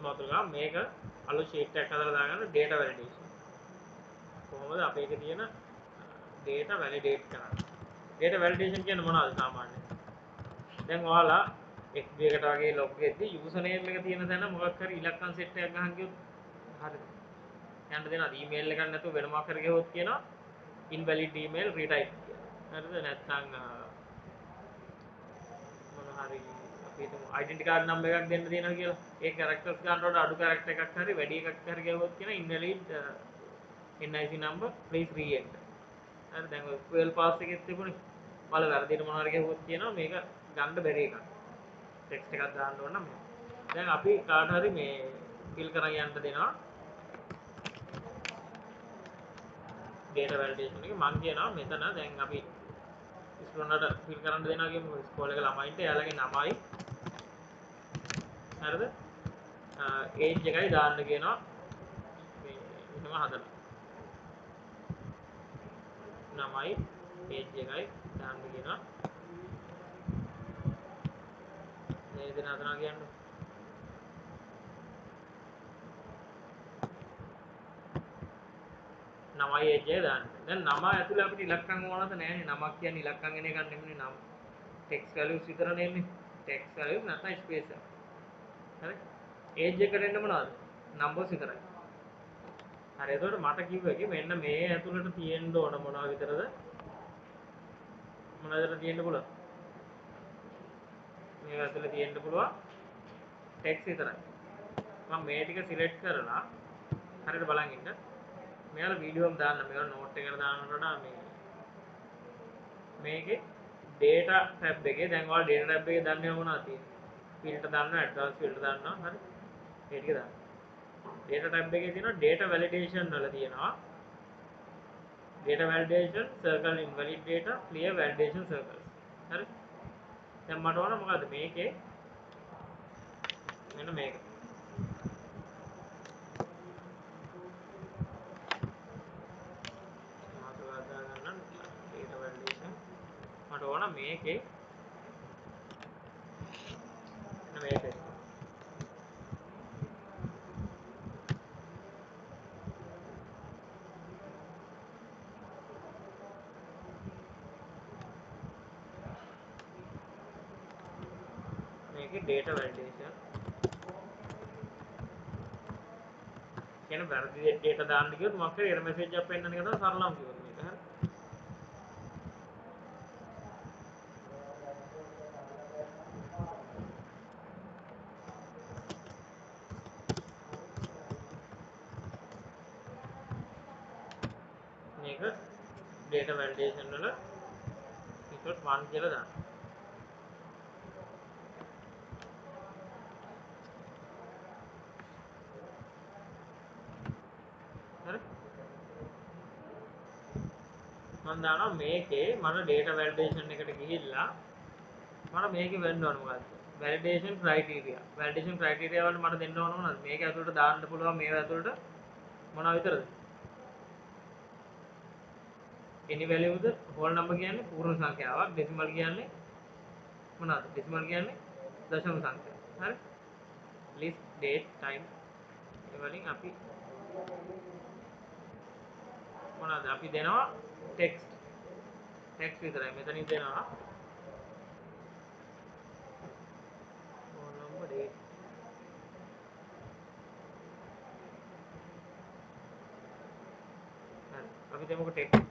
මාතෘකාව මේක අලුත් ෂීට් එකක් හදලා දාගන්න data validation. කොහොමද අපි එකේ තියෙන data validate කරන්නේ? data validation කියන්නේ මොනවද සාමාන්‍යයෙන්? දැන් ඔයාලා FB එකට වගේ log එකේදී user name එක තියෙන තැන මොකක් හරි ඉලක්කම් set එකක් ගහන් ගියොත් හරිද? යන්න දෙනවා email එකක් නැතුව වෙන මොකක් හරි ගියොත් කියනවා invalid email retype කියලා. හරිද? නැත්නම් මොන හරි අපි හිතමු identity card number එකක් දෙන්න තියෙනවා කියලා. ඒ characters ගන්නට වඩා අඩු character එකක් හරි වැඩි එකක් හරි ගියොත් කියන invalid NIC number please re-enter. හරි දැන් ඔය SQL pass එකෙත් තිබුණේ. වල වැරදිට මොනවා හරි ගියොත් කියනවා මේක ගන්න බැරි එකක්. ටෙක්ස්ට් එකක් දාන්න ඕන නම් දැන් අපි කාට හරි මේ fill කරන් යන්න දෙනවා data validation එක මම කියනවා මෙතන දැන් අපි ස්ටුඩන්ට්ට fill කරන්න දෙනවා කියමු ස්කෝල් එක ළමයින්ට එයාලගේ නමයි හරිද age එකයි දාන්න කියනවා මේ එහෙම හදලා නමයි age එකයි දාන්න කියනවා මේ දෙන හදනවා කියන්නේ නමයි age එක දාන්න. දැන් නම ඇතුලේ අපිට ඉලක්කම් ඕනද නැහැනේ. නමක් කියන්නේ ඉලක්කම් එන එකක් නෙමෙයි නම. text values විතරනේ එන්නේ. text values නැත්නම් space එක. හරි? age එකට එන්න මොනවද? numbers විතරයි. හරි. එතකොට මට කිව්වේ මෙන්න මේ ඇතුලට තියෙන්න ඕන මොනවා විතරද? මොනවද තියෙන්න පුළුවන්? මේ ඇතුලේ තියෙන්න පුළුවන් text විතරයි. මම මේ ටික select කරලා හරියට බලන් ඉන්න. මෙයාලා වීඩියෝ එකක් දාන්න මේවා නෝට් එකකට දාන්නට වඩා මේකේ data tab එකේ දැන් ඔයාලා data tab එකේ දන්නේ මොනවද තියෙන්නේ filter දාන්න advanced filter දාන්නවා හරි ඒ ටික දාන්න data tab එකේ තියෙනවා data validation වල තියෙනවා data validation circle invalid data clear validation circles හරි දැන් මට ඕන මොකද්ද මේකේ මෙන්න මේක data validation මට ඕන මේකේ මේක මේකේ data validation කියන වැරදි data දාන්න කිව්වොත් මොකක් හරි error message එකක් පෙන්නන එක තමයි සරලම කිව්වොත් මේක හරි මේක data validation වල equals 1 කියලා දාන්න. හරි? මම දානවා මේකේ මම data validation එකට ගිහිල්ලා මම මේකේ වෙන්න ඕන මොකද්ද? validation criteria. validation criteria වල මට දෙන්න ඕන මොනවද? මේක ඇතුළට දාන්න පුළුවන් මේව ඇතුළට මොනවා විතරද? any value ද whole number කියන්නේ පූර්ණ සංඛ්‍යාවක් decimal කියන්නේ මොනවද decimal කියන්නේ දශම සංඛ්‍යාව හරි list date time ඒ වලින් අපි මොනවද අපි දෙනවා text විතරයි මෙතනින් දෙනවා whole number date හරි අපි දෙමුකෝ text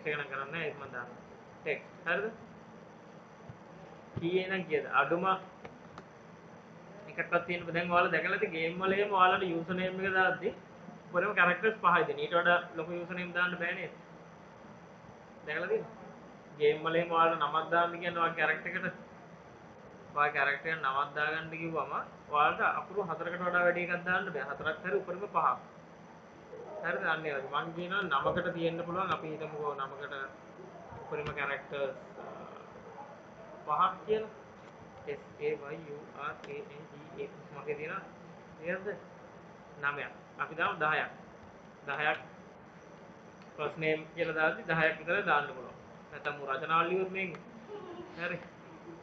එක නම් කරන්නේ ඒක මම දානවා text හරිද කීයේ නම් කීයද අඩුම එකක්වත් තියෙන්න බෑ දැන් ඔයාලා දැකලා ඇති ගේම් වල එහෙම ඔයාලට යූසර් නේම් එක දාද්දි උඩම කැරක්ටර්ස් 5යි දෙන ඊට වඩා ලොකු යූසර් නේම් දාන්න බෑ නේද දැකලා තියෙනවද ගේම් වල එහෙම ඔයාලට නමක් දාන්න කියන්නේ ඔයාගේ කැරක්ටර් එකට ඔයාගේ කැරක්ටර් එක නමක් දාගන්න කිව්වම ඔයාලට අකුරු 4කට වඩා වැඩි එකක් දාන්න බෑ 4ක් හරි උඩම 5ක් හරිද අන්න ඒ වගේ මම කියනවා නමකට තියෙන්න පුළුවන් අපි හිතමුකෝ නමකට උඩම කැරක්ටර්ස් 5ක් කියලා SAYURANGA මගේ තියෙනවා නේද 9ක් අපි දාමු 10ක් 10ක් ෆස්ට් නේම් කියලා දාද්දි 10ක් විතර දාන්න පුළුවන් නැත්නම් රචනාවල් ලියුවොත් මේකේ හරි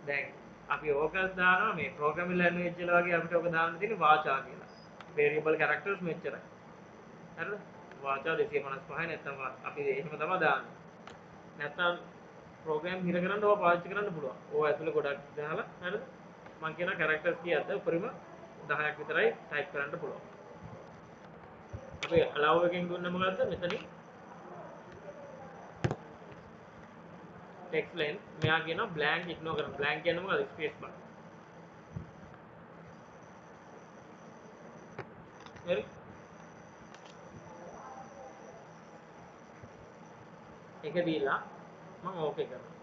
දැන් අපි ඕකස් දානවා මේ ප්‍රෝග්‍රෑමින් ලැන්ග්වේජ් වල වගේ අපිට ඕක දාන්න තියෙන්නේ වාචා කියලා variable characters මෙච්චරයි. හරිද? වාචා 255යි නැත්තම් අපි එහෙම තමයි දාන්නේ. නැත්තම් ප්‍රෝග්‍රෑම් හිර කරන්න ඕවා පාවිච්චි කරන්න පුළුවන්. ඕවා ඇතුලේ ගොඩක් දාලා හරිද? මම කියන characters කීයක්ද? උපරිම 10ක් විතරයි type කරන්න පුළුවන්. අපි allow එකෙන් දුන්නේ මොකද්ද? මෙතනින් text length මෙයා කියනවා blank ignore කරන්න. blank කියන්නේ මොකද්ද? space bar. හරි? ඒක දීලා මම ඕකේ කරනවා.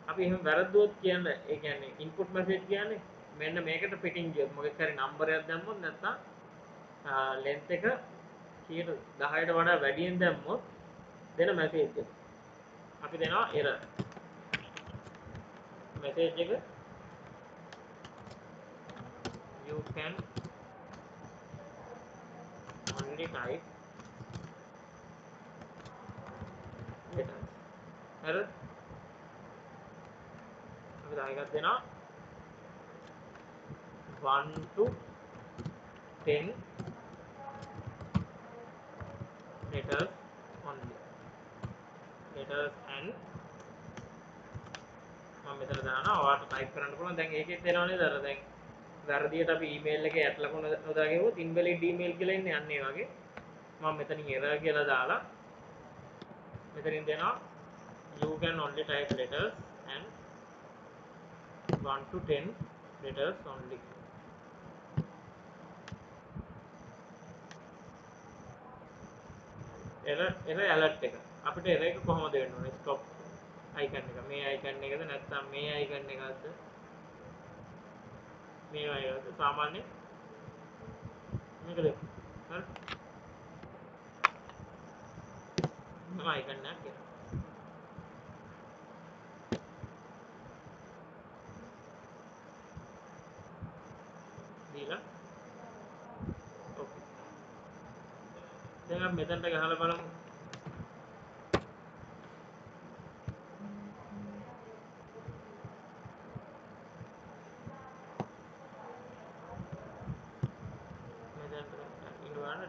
අපි එහෙම වැරද්දුවොත් කියන්නේ ඒ කියන්නේ input message කියන්නේ මෙන්න මේකට පිටින් ගියොත් මොකක් හරි නම්බරයක් දැම්මොත් නැත්නම් length එක කීයට 10ට වඩා වැඩියෙන් දැම්මොත් දෙන message එක. අපි දෙනවා error. message එක you can only type letters. error. අපි දායකත් දෙනවා 1 to 10 letters only. letters and මම මෙතන දානවා ඔයාලට type කරන්න පුළුවන්. දැන් ඒකෙත් එනවා නේද අර දැන් වැරදියට අපි email එකේ at ලකුණ නොදා ගෙවුවොත් invalid email කියලා ඉන්නේ අන්න ඒ වගේ. මම මෙතනින් error කියලා දාලා මෙතනින් දෙනවා you can only type letters and 1 to 10 letters only. error alert එක. අපිට error එක කොහොමද වෙන්න ඕනේ? stop icon එක. මේ icon එකද නැත්නම් මේ icon එකක්ද? මේ වගේද? සාමාන්‍ය මේකද? හරි. මම icon එකක් කියලා. දීලා ඕකේ. දැන් අපි මෙතනට ගහලා බලමු.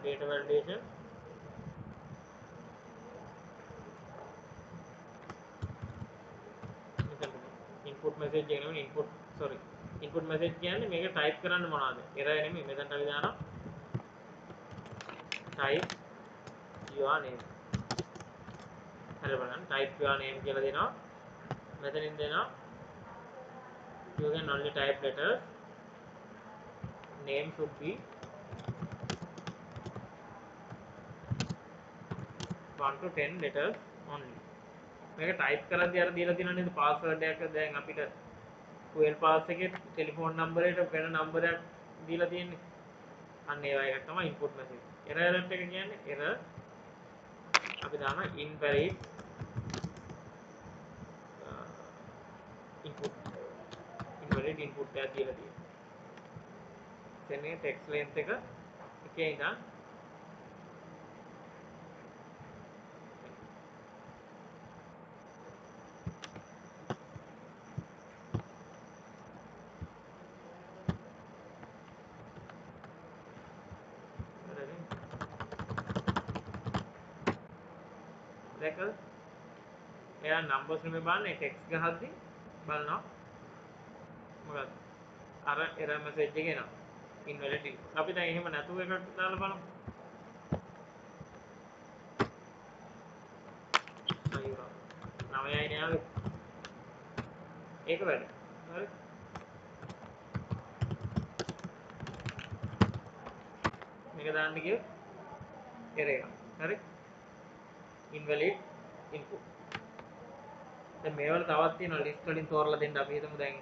data validation input message කියන්නේ input message කියන්නේ මේක type කරන්න මොනවද? error නෙමෙයි මෙතනට අපි දානවා type your name. හරි බලන්න type your name කියලා දෙනවා. මෙතනින් දෙනවා you can only type letters. name should be 1 to 10 letters only. මේක type කරද්දී අර දීලා තියෙනවා නේද password එකක්. දැන් අපිට fuel pass එකේ ටෙලිෆෝන් නම්බර් එකට වෙන නම්බරයක් දීලා තියෙන්නේ. අන්න ඒ වගේ එකක් තමයි input message. error alert එක කියන්නේ error අපි දානවා invalid input input එකක් දීලා තියෙනවා. එතනේ text length එක එකේ ඉඳන් දැකලා එයා numbers නෙමෙයි බලන්නේ text ගහද්දි බලනවා මොකක්ද අර error message එක එනවා invalid input. අපි දැන් එහෙම නැතුව එකක් දාලා බලමු. අයියෝ 9යි නේ ඒක වැඩ. හරි. මේක දාන්න ගියොත් error එකක්. හරි. invalid input. දැන් මේවල තවත් තියෙනවා ලිස්ට් වලින් තෝරලා දෙන්න. අපි හිතමු දැන්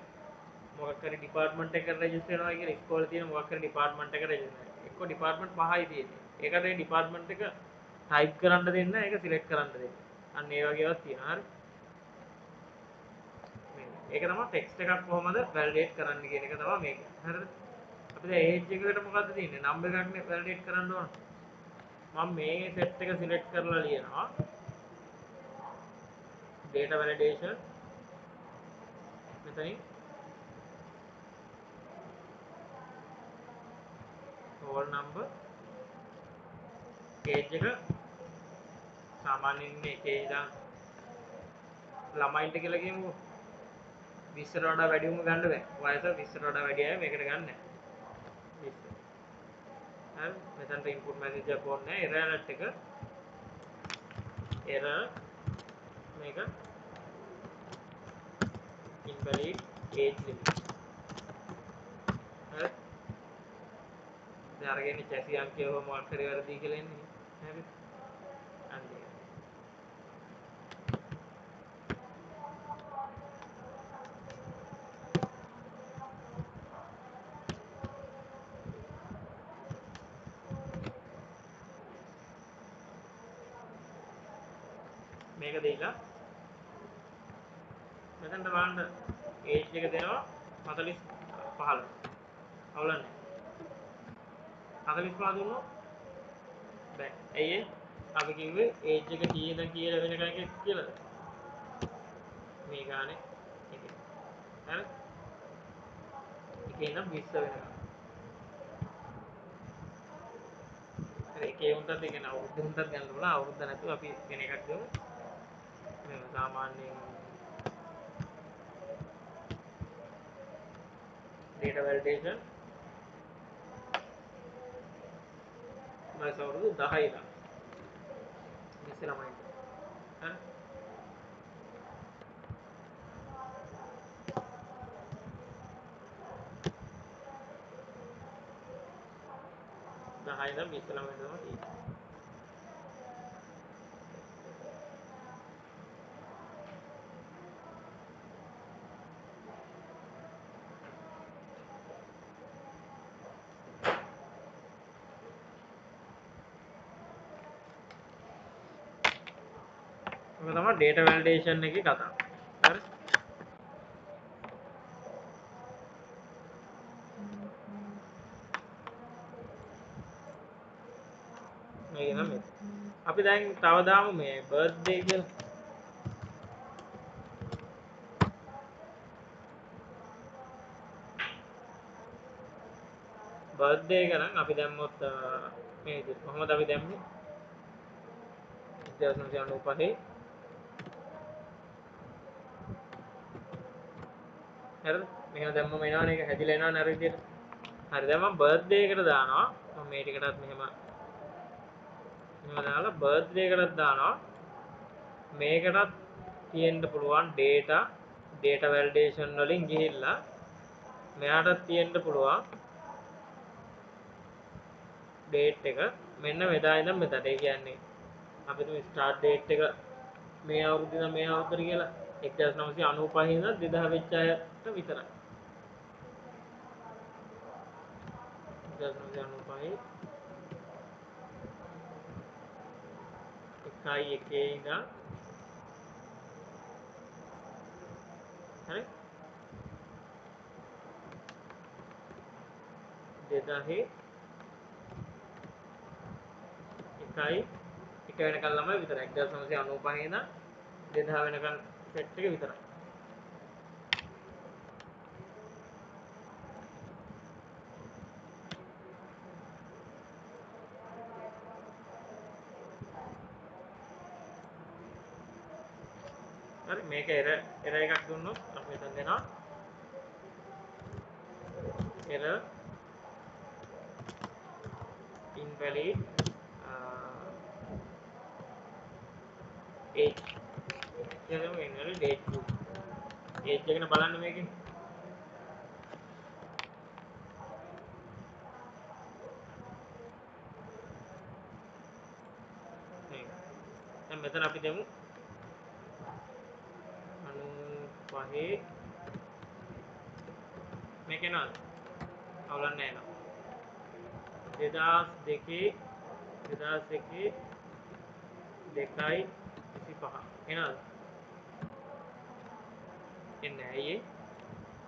මොකක් හරි ඩිපාර්ට්මන්ට් එකකට රෙජිස්ටර් වෙනවා කියලා ඉස්කෝලේ තියෙන මොකක් හරි ඩිපාර්ට්මන්ට් එකකට රෙජිස්ටර් වෙනවා. එක්ක ඩිපාර්ට්මන්ට් 5යි තියෙන්නේ. ඒකට ඒ ඩිපාර්ට්මන්ට් එක ටයිප් කරන්න දෙන්න, ඒක සිලෙක්ට් කරන්න දෙන්න. අන්න ඒ වගේ ඒවාක් තියෙනවා. හරි. මේක තමයි ටෙක්ස්ට් එකක් කොහොමද වැලිඩේට් කරන්න කියන එක තමයි මේක. හරිද? අපි දැන් ඒජ් එකකට මොකද්ද තියෙන්නේ? නම්බර් එකක්නේ වැලිඩේට් කරන්න ඕන. මම මේ සෙට් එක සිලෙක්ට් කරලා ලියනවා. data validation මෙතනින් roll number age එක සාමාන්‍යයෙන් එකේ ඉඳන් ළමයින්ට කියලා කියමුකෝ 20ට වඩා වැඩි උම ගන්න බෑ වයස 20ට වඩා වැඩි අය මේකට ගන්න නැහැ 20 හරි මෙතනට input message එකක් ඕනේ නැහැ error alert එක error මේක invalid age limit හරි දැන් අරගෙන chassis අංකය මොකක් හරි වැරදි කියලා එන්නේ හරි අන්න ඒක මේක දීලා මෙතනට බලන්න age එක දෙනවා 45 අවුලන්නේ 45 දුන්නොත් බෑ ඇයි අපි කිව්වේ age එක කී ඉඳන් කීයට වෙනකන් කියලාද මේ ගානේ එකේ හරි එකේ ඉඳන් 20 වෙනකන් හරි එකේ උන්ටත් ඒ කියන්නේ අවුරුද්ද උන්ටත් ගන්න ඕන අවුරුද්ද නැතුව අපි වෙන එකක් ගමු මේ සාමාන්‍යයෙන් data validation වයස අවුරුදු 10 ඉඳන් 20 ළමයින්ට හරි 10 ඉඳන් 20 ළමයින්ට තමයි තියෙන්නේ ඔක තමයි data validation එකේ කතාව හරි මේක නම් මේ අපි දැන් තව දාමු මේ birthday කියලා birthday එක නම් අපි දැම්මොත් මේ විදිහට කොහොමද අපි දැම්මේ 1995 හරිද මෙහෙම දැම්මම එනවනේ ඒක හැදිලා එනවනේ අර විදිහට හරි දැන් මම birthday එකට දානවා මම මේ ටිකටත් මෙහෙම දාලා birthday එකටත් දානවා මේකටත් තියෙන්න පුළුවන් data validation වලින් ගිහිල්ලා මෙයාටත් තියෙන්න පුළුවන් date එක මෙන්න මෙදා ඉඳන් මෙතන ඒ කියන්නේ අපි තුමු start date එක මේ අවුරුද්ද ඉඳන් මේ අවුරුද්දට කියලා 1995 ඉඳන් 2000 වෙච්ච අයට විතරයි 1995 එකයි එකේ ඉඳන් හරි 2000 එකයි එක වෙනකල් ළමයි විතරයි 1995 ඉඳන් 2000 වෙනකල් සෙට් එක විතරයි හරි මේක error එකක් දුන්නොත් අපි මෙතන දෙනවා error invalid age කියලාම invalid age group age එක නේ බලන්න මේකේ දැන් මෙතන අපි දෙමු 95 මේක නේද අවුලක් නැහැ නේද 2002 2001 2යි 25 එනවද එන්නේ ඇයි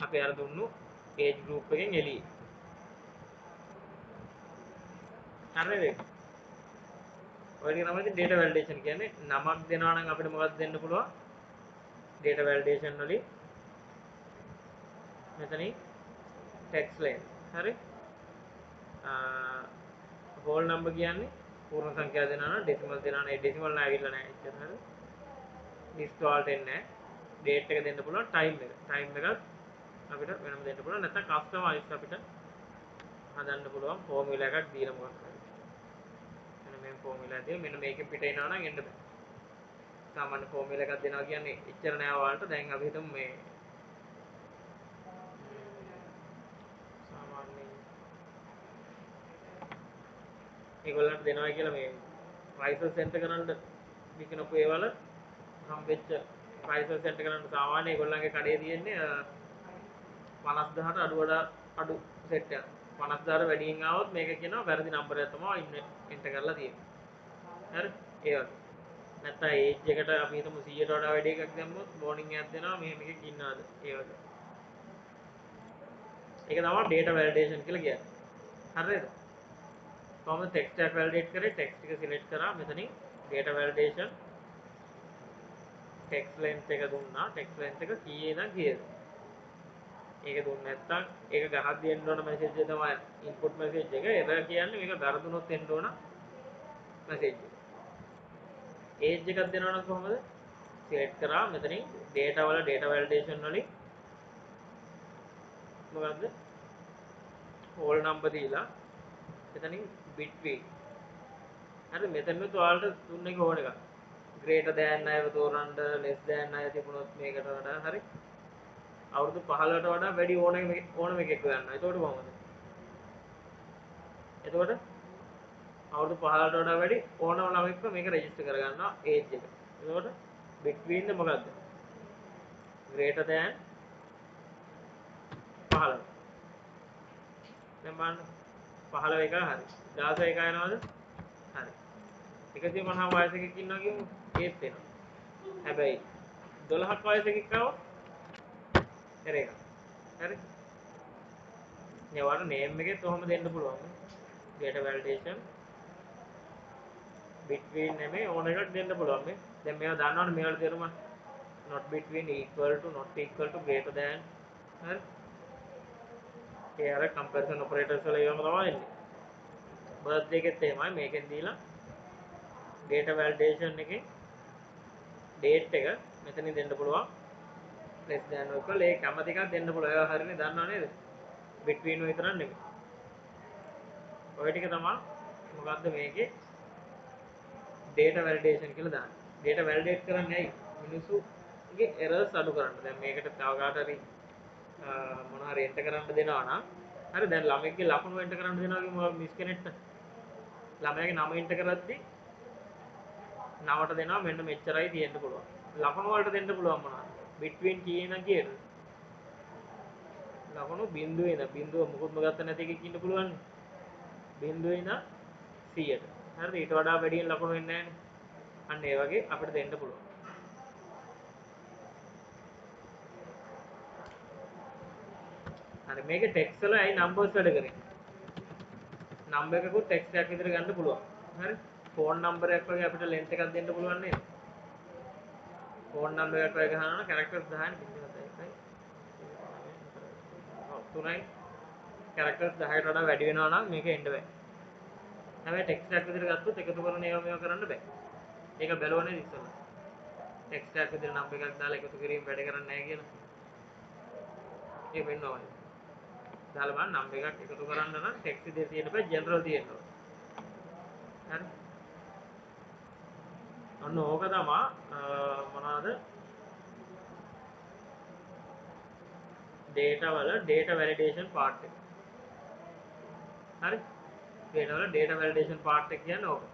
අපි අර දුන්නු age group එකෙන් එළියේ හරිද ඔය ටික තමයි data validation කියන්නේ නමක් දෙනවා නම් අපිට මොකක්ද දෙන්න පුළුවන් data validation වලින් මෙතනින් text line හරි හෝල් නම්බර් කියන්නේ පූර්ණ සංඛ්‍යාව දෙනවා නම් ඩෙසිමල් දෙනවා නම් ඒ ඩෙසිමල් නැවිලා නැහැ එච්චර හරි ලිස්ට් වලට එන්නේ නැහැ ඩේට් එක දෙන්න පුළුවන් ටයිම් එක අපිට වෙනම දෙන්න පුළුවන් නැත්නම් කස්ටමයිස් අපිට හදන්න පුළුවන් ෆෝමියුලා එකක් දීලා මොකක් හරි මෙන්න මේ ෆෝමියුලා දෙක මෙන්න මේකෙන් පිට එනවා නම් එන්න බෑ සාමාන්‍ය ෆෝමියුලා එකක් දෙනවා කියන්නේ එච්චර නෑ ඔයාලට දැන් අපි හිතමු මේ සාමාන්‍යයෙන් ඒගොල්ලන්ට දෙනවා කියලා මේ ප්‍රයිසස් සෙන්ටර් කරන්න විකිනපු ඒවල හම්බෙච්ච ප්‍රයිසස් සෙන්ටර් කරන්න සාමාන්‍ය ඒගොල්ලන්ගේ කඩේ තියෙන්නේ 50000ට අඩු වඩා අඩු සෙට් එකක් 50000ට වැඩියෙන් ආවොත් මේක කියනවා වැරදි නම්බර් එකක් තමයි එන්ටර් කරලා තියෙන්නේ හරි ඒ වගේ නැත්නම් ඒජ් එකට අපි හිතමු 100ට වඩා වැඩි එකක් දැම්මොත් වෝනින් එකක් දෙනවා මෙහෙම එකක් ඉන්නවද ඒ වගේ ඒක තමයි data validation කියලා කියන්නේ හරිද කොහොමද text එක validate කරේ text එක select කරා මෙතනින් data validation text length එක දුන්නා text length එක කීයේ ඉඳන් කීයද ඒක දුන්න නැත්නම් ඒක ගහද්දී එන්න ඕන message එක තමයි input message එක error කියන්නේ මේක වැරදුනොත් එන්න ඕන message එක age එකක් දෙනවා නම් කොහොමද select කරා මෙතනින් data වල data validation වලින් මොකද්ද whole number දීලා එතනින් between හරි මෙතනත් ඔයාලට දුන්න එක ඕන එකක් greater than අයව තෝරන්න less than අය තිබුණොත් මේකට වඩා හරි අවුරුදු 15ට වඩා වැඩි ඕනම එකක් ගන්නවා. එතකොට කොහොමද? එතකොට අවුරුදු 15ට වඩා වැඩි ඕනම ළමෙක්ව මේක රෙජිස්ටර් කරගන්නවා ඒජ් එක. එතකොට between the මොකද්ද? greater than 15. දැන් බලන්න 15 එක හරි. 16 එක යනවද? හරි. 150 වයසක ඉන්නවා කියමු ඒත් එනවා. හැබැයි 12ක් වයසක ආවොත් එරේක. හරි. ඒවට නේම් එකෙත් කොහොම දෙන්න පුළුවන්. data validation between නෙමෙයි ඕන එකක් දෙන්න පුළුවන් මේ. දැන් මේවා දන්නවනේ මේවල තේරුම not between equal to not equal to greater than හරි. ඒ අර comparison operators වල ඒවම තමයි එන්නේ. birthday එකෙත් එහෙමයි මේකෙන් දීලා data validation එකේ date එක මෙතනින් දෙන්න පුළුවන්. less than equal ඒ කැමති එකක් දෙන්න පුළුවන්. ඒවා හරියනේ දන්නව නේද? between විතරක් නෙමෙයි. ඔය ටික තමයි මොකද්ද මේකේ data validation කියලා දාන්නේ. data validate කරන්නේ ඇයි? මිනිස්සුගේ errors අඩු කරන්න. දැන් මේකට තව කාට හරි මොන හරි එන්ටර් කරන්න දෙනවා නම් හරි දැන් ළමෙක්ගේ ලකුණු එන්ටර් කරන්න දෙනවා කියමු මිස් කෙනෙක්ට. ළමයාගේ නම එන්ටර් කරද්දී නමට දෙනවා මෙන්න මෙච්චරයි තියෙන්න පුළුවන්. ලකුණු වලට දෙන්න පුළුවන් මොනවද? between කීයේ නම් කීයද? ලකුණු බිංදුවේ ඉඳන් බිංදුව මුකුත්ම ගත්ත නැති එකකින් ඉන්න පුළුවන්. බිංදුවේ ඉඳන් 100ට. හරිද? ඊට වඩා වැඩියෙන් ලකුණු වෙන්නේ නැහැ. අන්න ඒ වගේ අපිට දෙන්න පුළුවන්. හරි මේකේ ටෙක්ස්ට් වල ඇයි නම්බර්ස් වැඩ කරන්නේ? නම්බර් එකකුත් ටෙක්ස්ට් එකක් විතර ගන්න පුළුවන්. හරි? ෆෝන් නම්බර් එකක් වගේ අපිට ලෙන්ත් එකක් දෙන්න පුළුවන් නේද? ෆෝන් නම්බර් එකක් වගේ ගහනවා නම් කැරක්ටර්ස් 10යි 0.1යි. ඔව් 3යි. කැරක්ටර්ස් 10ට වඩා වැඩි වෙනවා නම් මේක එන්න බෑ. හැබැයි ටෙක්ස්ට් එකක් විතර ගත්තොත් එකතු කරන ඒවා කරන්න බෑ. ඒක බැලුවනේ ඉස්සෙල්ලා. ටෙක්ස්ට් එකක් විතර නම්බර් එකක් දාලා එකතු කිරීම වැඩ කරන්නේ නැහැ කියලා. ඒක වෙන්නවයි. දාලා බලන්න නම්බර් එකක් එකතු කරන්න නම් ටෙක්ස්ට් විදිහට තියෙන්න බෑ ජෙනරල් තියෙන්න ඕනේ. හරි. අන්න ඕක තමයි මොනවාද? data වල data validation part එක. හරි? data වල data validation part එක කියන්නේ ඕක.